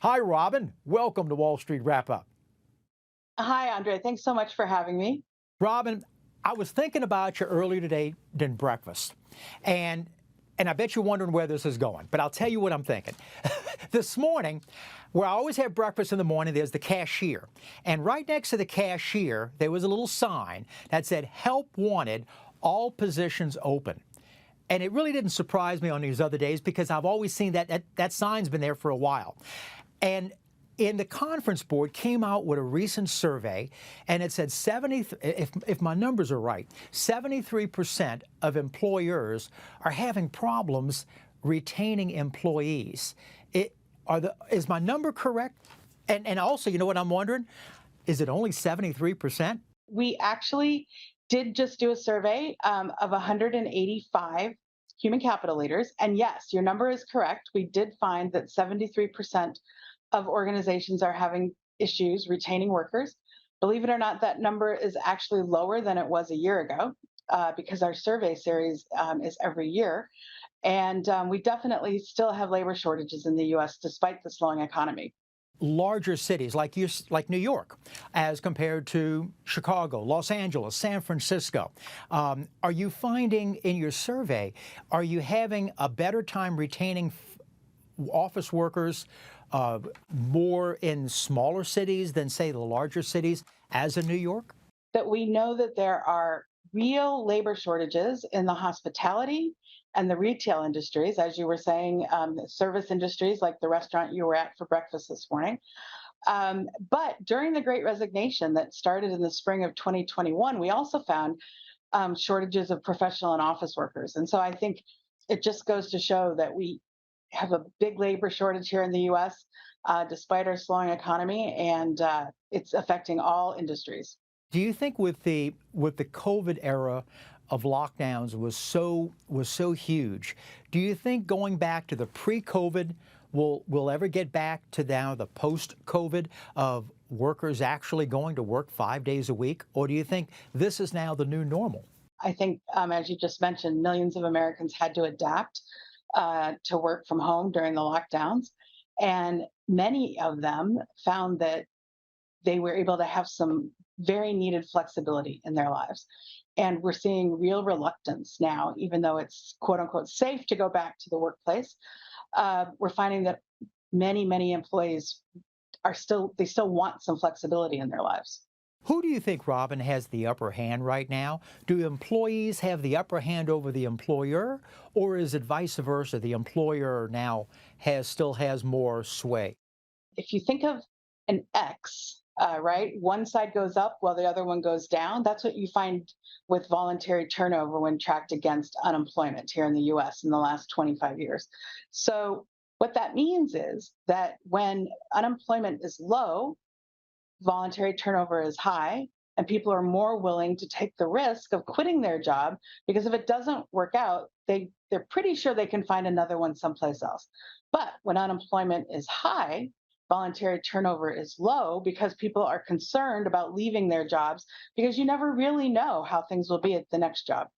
Hi, Robin. Welcome to Wall Street Wrap Up. Hi, André. Thanks so much for having me. Robin, I was thinking about you earlier today during breakfast, and I bet you're wondering where this is going, but I'll tell you what I'm thinking. This morning, where I always have breakfast in the morning, there's the cashier. And right next to the cashier, there was a little sign that said, "Help wanted, all positions open." And it really didn't surprise me on these other days because I've always seen that sign's been there for a while. And the conference board came out with a recent survey, and it said if my numbers are right, 73% of employers are having problems retaining employees. Is my number correct? And also, you know what I'm wondering? Is it only 73%? We actually did just do a survey of 185 human capital leaders. And yes, your number is correct. We did find that 73% of organizations are having issues retaining workers. Believe it or not, that number is actually lower than it was a year ago because our survey series is every year. And we definitely still have labor shortages in the US despite the slowing economy. Larger cities like New York, as compared to Chicago, Los Angeles, San Francisco. Are you finding in your survey, are you having a better time retaining office workers more in smaller cities than, say, the larger cities, as in New York? That we know that there are real labor shortages in the hospitality and the retail industries, as you were saying, service industries like the restaurant you were at for breakfast this morning. But during the Great Resignation that started in the spring of 2021, we also found shortages of professional and office workers. And so I think it just goes to show that we have a big labor shortage here in the US, despite our slowing economy, and it's affecting all industries. Do you think with the COVID era of lockdowns was so huge, do you think going back to the pre-COVID will ever get back to now the post-COVID of workers actually going to work 5 days a week? Or do you think this is now the new normal? I think, as you just mentioned, millions of Americans had to adapt to work from home during the lockdowns. And many of them found that they were able to have some very needed flexibility in their lives. And we're seeing real reluctance now, even though it's quote unquote safe to go back to the workplace. We're finding that many employees they still want some flexibility in their lives. Who do you think, Robin, has the upper hand right now? Do employees have the upper hand over the employer, or is it vice versa? The employer now still has more sway. If you think of an X, right, one side goes up while the other one goes down. That's what you find with voluntary turnover when tracked against unemployment here in the US in the last 25 years. So, what that means is that when unemployment is low, voluntary turnover is high, and people are more willing to take the risk of quitting their job because if it doesn't work out, they're pretty sure they can find another one someplace else. But when unemployment is high, voluntary turnover is low because people are concerned about leaving their jobs because you never really know how things will be at the next job.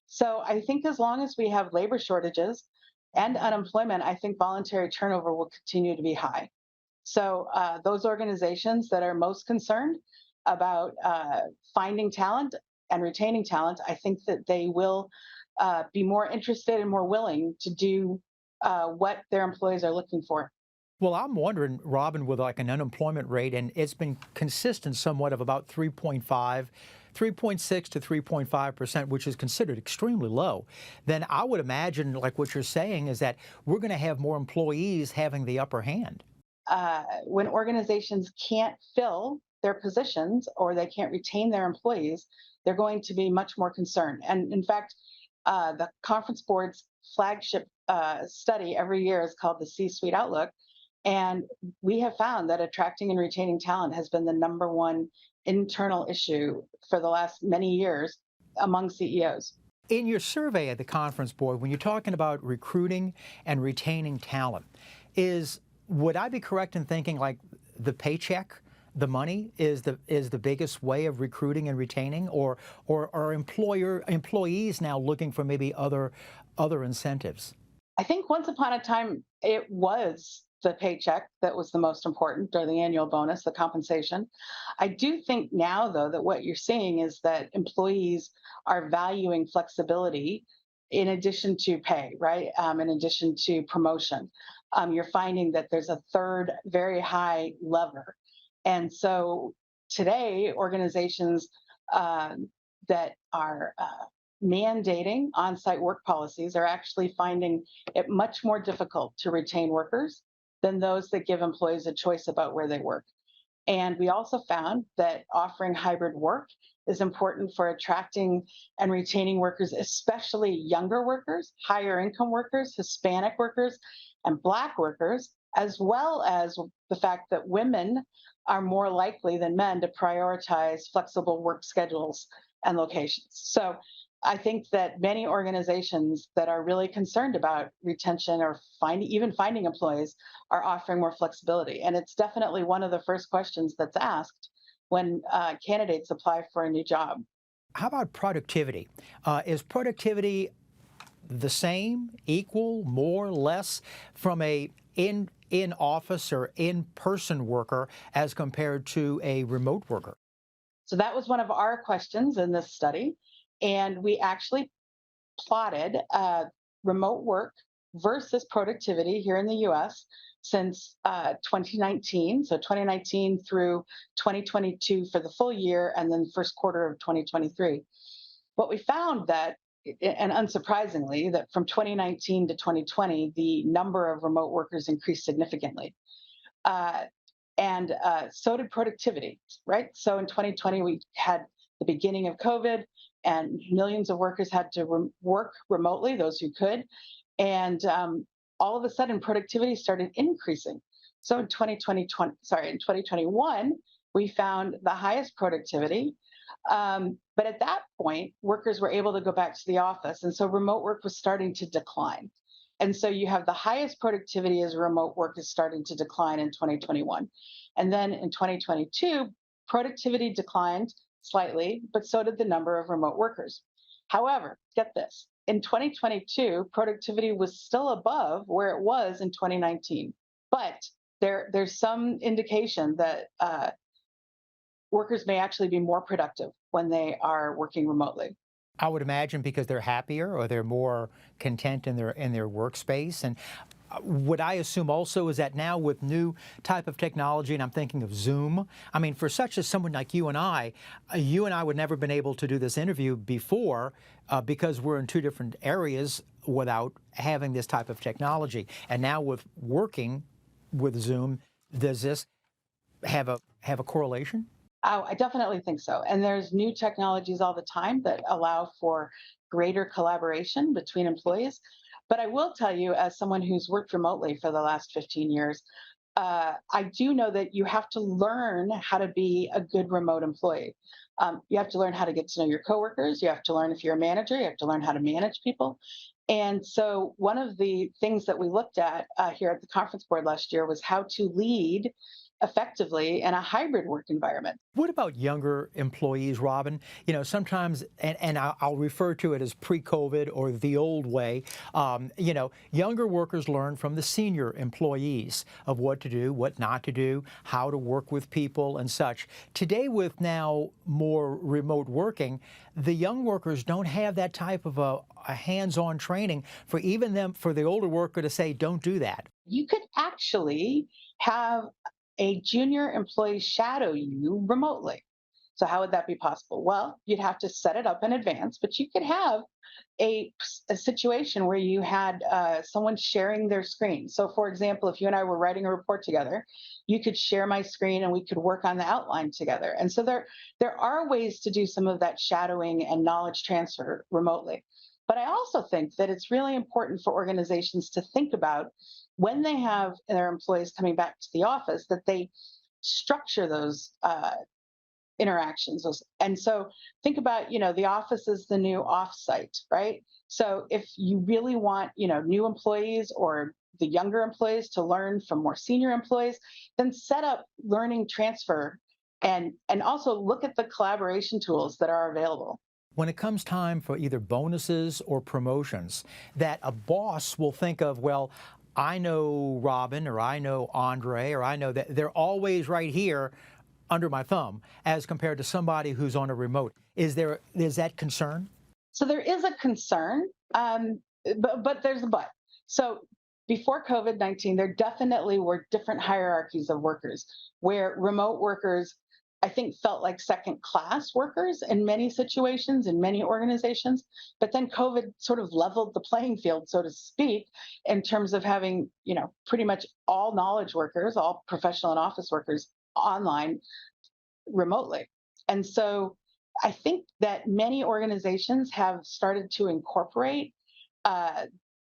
So I think as long as we have labor shortages and unemployment, I think voluntary turnover will continue to be high. So those organizations that are most concerned about finding talent and retaining talent, I think that they will be more interested and more willing to do what their employees are looking for. Well, I'm wondering, Robin, with like an unemployment rate, and it's been consistent somewhat of about 3.6 to 3.5%, which is considered extremely low, then I would imagine, like what you're saying, is that we're going to have more employees having the upper hand. When organizations can't fill their positions or they can't retain their employees, they're going to be much more concerned. And in fact, the conference board's flagship study every year is called the C-Suite Outlook. And we have found that attracting and retaining talent has been the number one internal issue for the last many years among CEOs. In your survey at the conference board, when you're talking about recruiting and retaining talent, would I be correct in thinking like the paycheck, the money is the biggest way of recruiting and retaining, or are employees now looking for maybe other incentives? I think once upon a time it was the paycheck that was the most important, or the annual bonus, the compensation. I do think now, though, that what you're seeing is that employees are valuing flexibility in addition to pay, right? In addition to promotion. You're finding that there's a third very high lever. And so today, organizations that are mandating on site work policies are actually finding it much more difficult to retain workers than those that give employees a choice about where they work. And we also found that offering hybrid work is important for attracting and retaining workers, especially younger workers, higher income workers, Hispanic workers, and Black workers, as well as the fact that women are more likely than men to prioritize flexible work schedules and locations. So I think that many organizations that are really concerned about retention or even finding employees are offering more flexibility. And it's definitely one of the first questions that's asked when candidates apply for a new job. How about productivity? Is productivity the same, equal, more, less from a in office or in person worker as compared to a remote worker? So that was one of our questions in this study. And we actually plotted remote work versus productivity here in the US since 2019. So 2019 through 2022 for the full year, and then first quarter of 2023. What we found that, and unsurprisingly, that from 2019 to 2020, the number of remote workers increased significantly. Uh, and so did productivity, right? So in 2020, we had the beginning of COVID, and millions of workers had to work remotely, those who could. And all of a sudden, productivity started increasing. So in 2021, we found the highest productivity. But at that point, workers were able to go back to the office. And so remote work was starting to decline. And so you have the highest productivity as remote work is starting to decline in 2021. And then in 2022, productivity declined slightly, but so did the number of remote workers. However, get this, in 2022, productivity was still above where it was in 2019. But there's some indication that workers may actually be more productive when they are working remotely. I would imagine because they're happier or they're more content in their workspace. And what I assume also is that now with new type of technology, and I'm thinking of Zoom, I mean, for such as someone like you and I would never been able to do this interview before because we're in two different areas without having this type of technology. And now with working with Zoom, does this have a correlation? Oh, I definitely think so. And there's new technologies all the time that allow for greater collaboration between employees. But I will tell you, as someone who's worked remotely for the last 15 years, I do know that you have to learn how to be a good remote employee. You have to learn how to get to know your coworkers. You have to learn, if you're a manager, you have to learn how to manage people. And so, one of the things that we looked at here at the conference board last year was how to lead effectively in a hybrid work environment. What about younger employees, Robin? You know, sometimes, and I'll refer to it as pre-COVID or the old way, you know, younger workers learn from the senior employees of what to do, what not to do, how to work with people and such. Today, with now more remote working, the young workers don't have that type of a hands-on training for even them, for the older worker to say, don't do that. You could actually have a junior employee shadow you remotely. So how would that be possible? Well, you'd have to set it up in advance, but you could have a situation where you had someone sharing their screen. So for example, if you and I were writing a report together, you could share my screen and we could work on the outline together. And so there are ways to do some of that shadowing and knowledge transfer remotely. But I also think that it's really important for organizations to think about when they have their employees coming back to the office, that they structure those interactions. And so think about, the office is the new offsite, right? So if you really want, new employees or the younger employees to learn from more senior employees, then set up learning transfer and also look at the collaboration tools that are available. When it comes time for either bonuses or promotions, that a boss will think of, well, I know Robin or I know Andre or I know that they're always right here under my thumb as compared to somebody who's on a remote. Is that concern? So there is a concern, but there's a but. So before COVID-19, there definitely were different hierarchies of workers where remote workers, I think, felt like second class workers in many situations, in many organizations. But then COVID sort of leveled the playing field, so to speak, in terms of having, pretty much all knowledge workers, all professional and office workers online remotely. And so I think that many organizations have started to incorporate uh,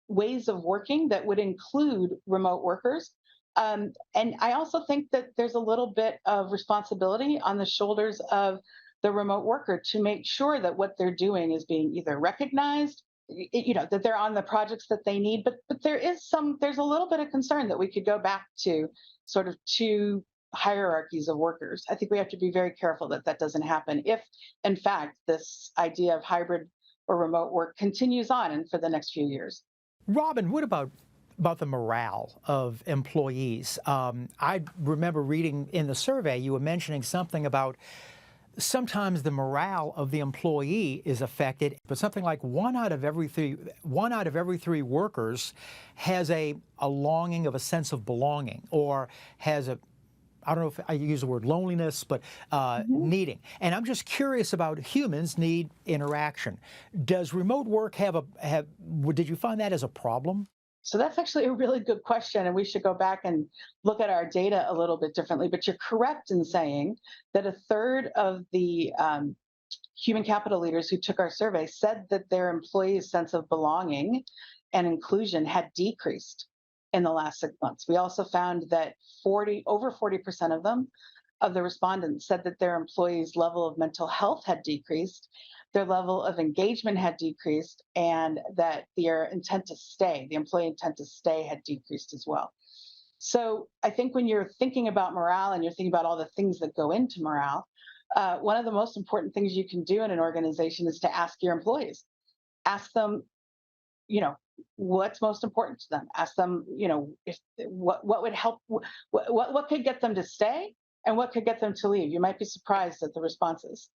ways of working that would include remote workers. And I also think that there's a little bit of responsibility on the shoulders of the remote worker to make sure that what they're doing is being either recognized, that they're on the projects that they need. But there's a little bit of concern that we could go back to sort of two hierarchies of workers. I think we have to be very careful that that doesn't happen if, in fact, this idea of hybrid or remote work continues on and for the next few years. Robin, what about the morale of employees? I remember reading in the survey you were mentioning something about sometimes the morale of the employee is affected, but something like one out of every three workers has a longing of a sense of belonging, or has a, I don't know if I use the word loneliness, but needing. And I'm just curious about humans need interaction. Does remote work did you find that as a problem? So that's actually a really good question, and we should go back and look at our data a little bit differently. But you're correct in saying that a third of the human capital leaders who took our survey said that their employees' sense of belonging and inclusion had decreased in the last 6 months. We also found that over 40% of them, of the respondents, said that their employees' level of mental health had decreased, their level of engagement had decreased, and that their the employee intent to stay, had decreased as well. So I think when you're thinking about morale and you're thinking about all the things that go into morale, one of the most important things you can do in an organization is to ask your employees. Ask them, what's most important to them. Ask them, if what would help, what could get them to stay, and what could get them to leave. You might be surprised at the responses.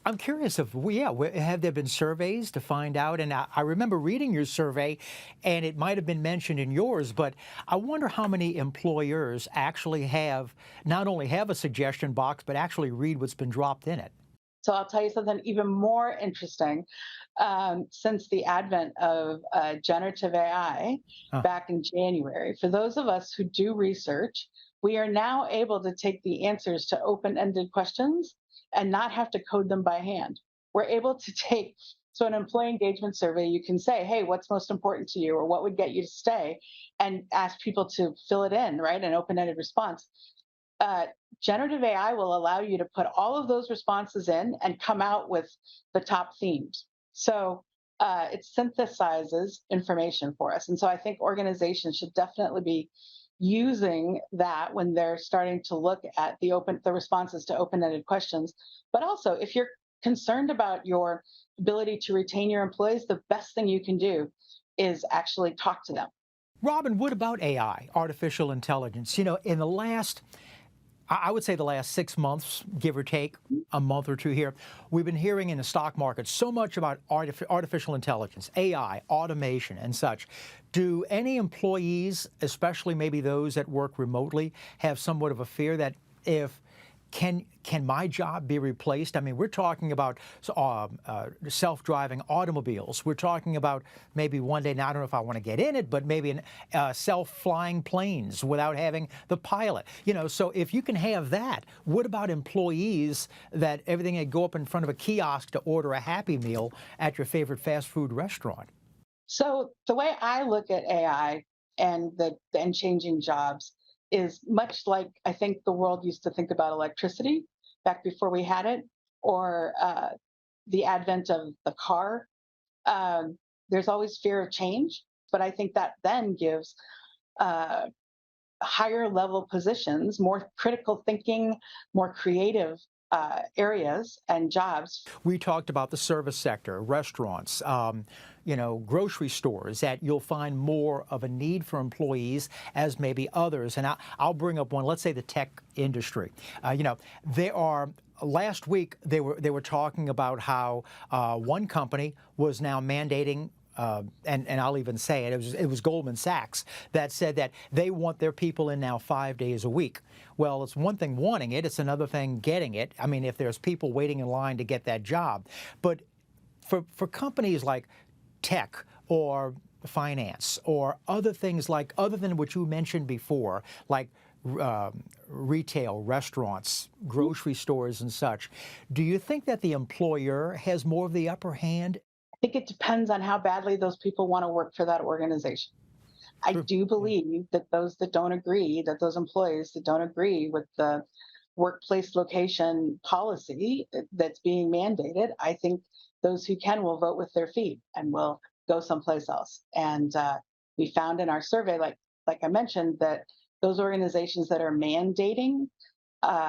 I'm curious if, have there been surveys to find out? And I remember reading your survey, and it might have been mentioned in yours, but I wonder how many employers actually not only have a suggestion box, but actually read what's been dropped in it. So I'll tell you something even more interesting. Since the advent of generative AI Huh. back in January, for those of us who do research, we are now able to take the answers to open ended questions and not have to code them by hand. We're able to take, so an employee engagement survey, you can say, hey, what's most important to you, or what would get you to stay, and ask people to fill it in, right? An open ended response. uh, Generative AI will allow you to put all of those responses in and come out with the top themes. So it synthesizes information for us. And so I think organizations should definitely be using that when they're starting to look at the responses to open-ended questions. But also, if you're concerned about your ability to retain your employees, the best thing you can do is actually talk to them. Robin, what about AI, artificial intelligence? In the last, I would say the last 6 months, give or take a month or two here, we've been hearing in the stock market so much about artificial intelligence, AI, automation, and such. Do any employees, especially maybe those that work remotely, have somewhat of a fear that if can my job be replaced? I mean, we're talking about self-driving automobiles. We're talking about maybe one day, now I don't know if I want to get in it, but maybe self-flying planes without having the pilot. So if you can have that, what about employees that everything they go up in front of a kiosk to order a Happy Meal at your favorite fast food restaurant? So the way I look at AI and changing jobs is much like I think the world used to think about electricity back before we had it, or the advent of the car. There's always fear of change, but I think that then gives uh, higher level positions, more critical thinking, more creative areas and jobs. We talked about the service sector, restaurants, grocery stores, that you'll find more of a need for employees as maybe others. And I'll bring up one, let's say the tech industry. There are, last week they were talking about how one company was now mandating and I'll even say it was Goldman Sachs that said that they want their people in now 5 days a week. Well, it's one thing wanting it, it's another thing getting it. I mean, if there's people waiting in line to get that job. But for companies like tech or finance or other things like, other than what you mentioned before, like retail, restaurants, grocery stores and such, do you think that the employer has more of the upper hand? I think it depends on how badly those people want to work for that organization. I True. do believe that those employees that don't agree with the workplace location policy that's being mandated, I think those who can will vote with their feet and will go someplace else. And we found in our survey, like I mentioned, that those organizations that are mandating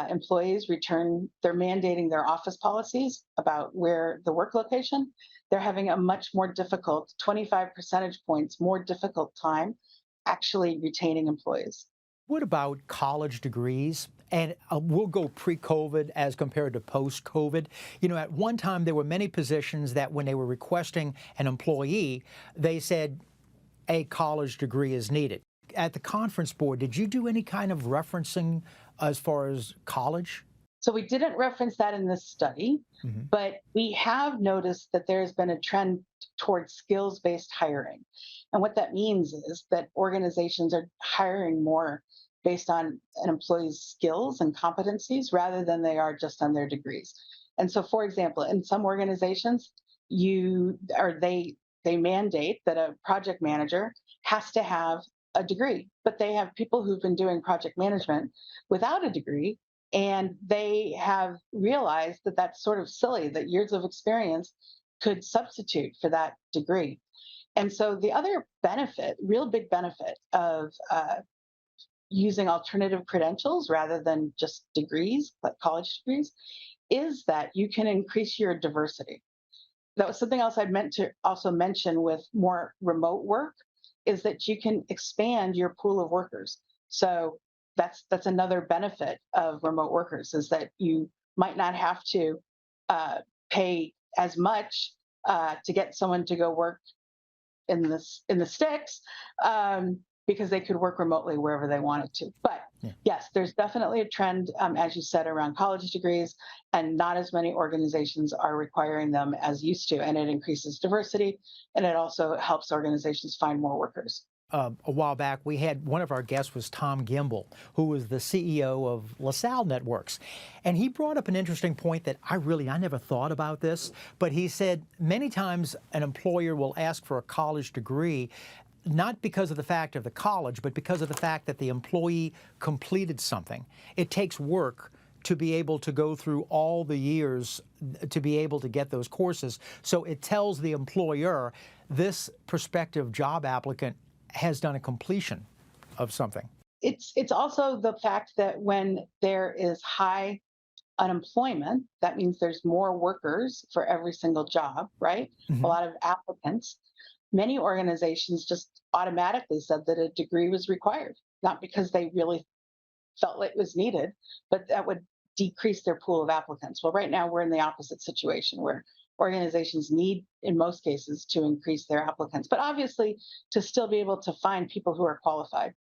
employees return, they're mandating their office policies about where the work location, they're having a much more difficult, 25 percentage points more difficult time actually retaining employees. What about college degrees? And we'll go pre-COVID as compared to post-COVID. At one time, there were many positions that when they were requesting an employee, they said a college degree is needed. At the conference board, did you do any kind of referencing as far as college? So we didn't reference that in this study, but we have noticed that there's been a trend towards skills-based hiring. And what that means is that organizations are hiring more based on an employee's skills and competencies rather than they are just on their degrees. And so, for example, in some organizations, they mandate that a project manager has to have a degree, but they have people who've been doing project management without a degree, and they have realized that that's sort of silly, that years of experience could substitute for that degree. And so the other benefit, real big benefit of using alternative credentials rather than just degrees, like college degrees, is that you can increase your diversity. That was something else I meant to also mention with more remote work, is that you can expand your pool of workers. So that's another benefit of remote workers, is that you might not have to pay as much to get someone to go work in the sticks, because they could work remotely wherever they wanted to. But yes, there's definitely a trend, as you said, around college degrees, and not as many organizations are requiring them as used to. And it increases diversity, and it also helps organizations find more workers. A while back, we had one of our guests was Tom Gimbel, who was the CEO of LaSalle Networks. And he brought up an interesting point that I never thought about this, but he said many times an employer will ask for a college degree, not because of the fact of the college, but because of the fact that the employee completed something. It takes work to be able to go through all the years to be able to get those courses. So it tells the employer this prospective job applicant has done a completion of something. It's also the fact that when there is high unemployment, that means there's more workers for every single job, right? A lot of applicants. Many organizations just automatically said that a degree was required, not because they really felt it was needed, but that would decrease their pool of applicants. Well, right now we're in the opposite situation, where organizations need, in most cases, to increase their applicants, but obviously to still be able to find people who are qualified.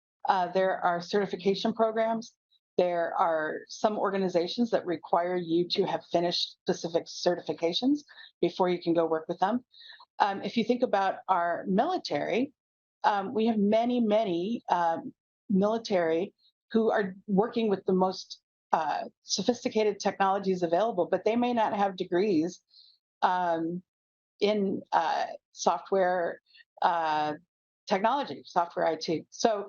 There are certification programs. There are some organizations that require you to have finished specific certifications before you can go work with them. If you think about our military, we have many military who are working with the most sophisticated technologies available, but they may not have degrees in software technology, software IT. So,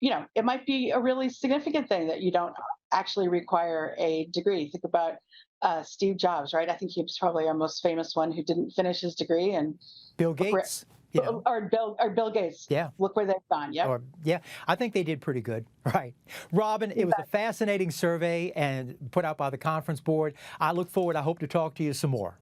it might be a really significant thing that you don't actually require a degree. Think about Steve Jobs, right? I think he was probably our most famous one who didn't finish his degree. And Bill Gates. You know, or Bill Gates. yeah. Look where they've gone. Yep. Or, yeah, I think they did pretty good. Right. Robin, it was a fascinating survey and put out by the Conference Board. I look forward, I hope to talk to you some more.